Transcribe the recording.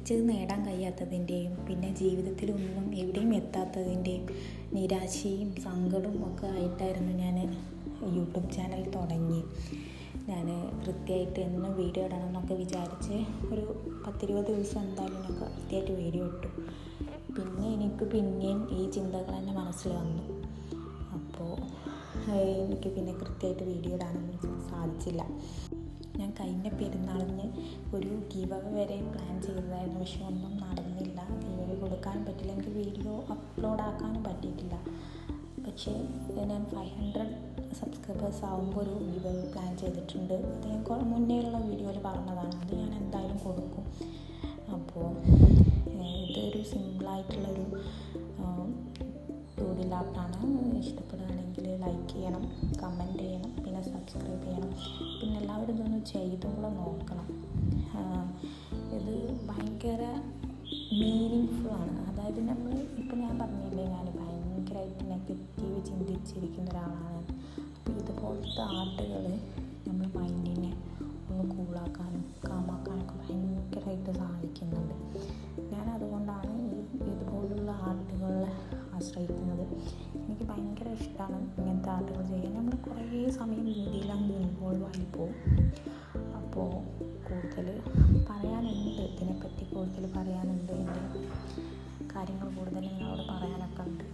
ഉദ്ദേശിച്ചത് നേടാൻ കഴിയാത്തതിൻ്റെയും പിന്നെ ജീവിതത്തിലൊന്നും എവിടെയും എത്താത്തതിൻ്റെയും നിരാശയും സങ്കടവും ഒക്കെ ആയിട്ടായിരുന്നു ഞാൻ യൂട്യൂബ് ചാനൽ തുടങ്ങി. ഞാൻ കൃത്യമായിട്ട് എന്നും വീഡിയോ ഇടണം എന്നൊക്കെ വിചാരിച്ച് ഒരു 10-20 ദിവസം എന്തായാലും ഞാൻ കൃത്യമായിട്ട് വീഡിയോ ഇട്ടു. പിന്നെ എനിക്ക് പിന്നെയും ഈ ചിന്തകൾ തന്നെ മനസ്സിൽ വന്നു. അപ്പോൾ എനിക്ക് പിന്നെ കൃത്യമായിട്ട് വീഡിയോ ഇടാനൊന്നും സാധിച്ചില്ല. ഞാൻ കഴിഞ്ഞ പെരുന്നാളിന് ഒരു ഗീവ് അവേ വരെ പ്ലാൻ ചെയ്തതായിരുന്നു, പക്ഷെ ഒന്നും നടന്നില്ല. ഗീവ് അവേ കൊടുക്കാനും പറ്റില്ല, എനിക്ക് വീഡിയോ അപ്ലോഡ് ആക്കാനും പറ്റിയിട്ടില്ല. പക്ഷേ ഞാൻ 500 സബ്സ്ക്രൈബേഴ്സ് ആകുമ്പോൾ ഒരു ഗീവ് അവേ പ്ലാൻ ചെയ്തിട്ടുണ്ട്. അത് ഞാൻ മുന്നേയുള്ള വീഡിയോയിൽ പറഞ്ഞതാണ്. അത് ഞാൻ എന്തായാലും കൊടുക്കും. അപ്പോൾ ഇതൊരു സിമ്പിളായിട്ടുള്ളൊരു ഡൂഡിൽ ആർട്ടാണ്. ഇഷ്ടപ്പെടുകയാണെങ്കിൽ ലൈക്ക് ചെയ്യണം, കമൻറ്റ് ചെയ്യണം, പിന്നെ സബ്സ്ക്രൈബ് ചെയ്യണം. പിന്നെ എല്ലാവരും ഇതൊന്ന് ചെയ്തും കൂടെ നോക്കണം. ഇത് ഭയങ്കര മീനിങ്ഫുള്ളാണ്. അതായത് നമ്മൾ ഇപ്പോൾ ഞാൻ പറഞ്ഞില്ലേ, ഞാൻ ഭയങ്കരമായിട്ട് നെഗറ്റീവ് ചിന്തിച്ചിരിക്കുന്ന ഒരാളാണ്. അപ്പോൾ ഇതുപോലത്തെ ആർട്ടുകൾ നമ്മൾ മൈൻഡിനെ ഒന്ന് കൂളാക്കാനും കാമാക്കാനൊക്കെ ഭയങ്കരമായിട്ട് സഹായിക്കുന്നുണ്ട്. ഞാൻ അതുകൊണ്ടാണ് ഇതുപോലുള്ള ആർട്ടുകളെ ആശ്രയിക്കുന്നത്. എനിക്ക് ഭയങ്കര ഇഷ്ടമാണ് ഇങ്ങനത്തെ ആർട്ടുകൾ ചെയ്യാൻ. നമ്മൾ കുറേ സമയം രീതിയിലങ്ങ് ഇൻവോൾവ് ആയി പോകും. അപ്പോൾ കൂടുതൽ പറയാനുണ്ട്, ഇതിനെപ്പറ്റി കൂടുതൽ പറയാനുണ്ട്. എൻ്റെ കാര്യങ്ങൾ കൂടുതൽ നിങ്ങളോട് പറയാനൊക്കെ ഉണ്ട്.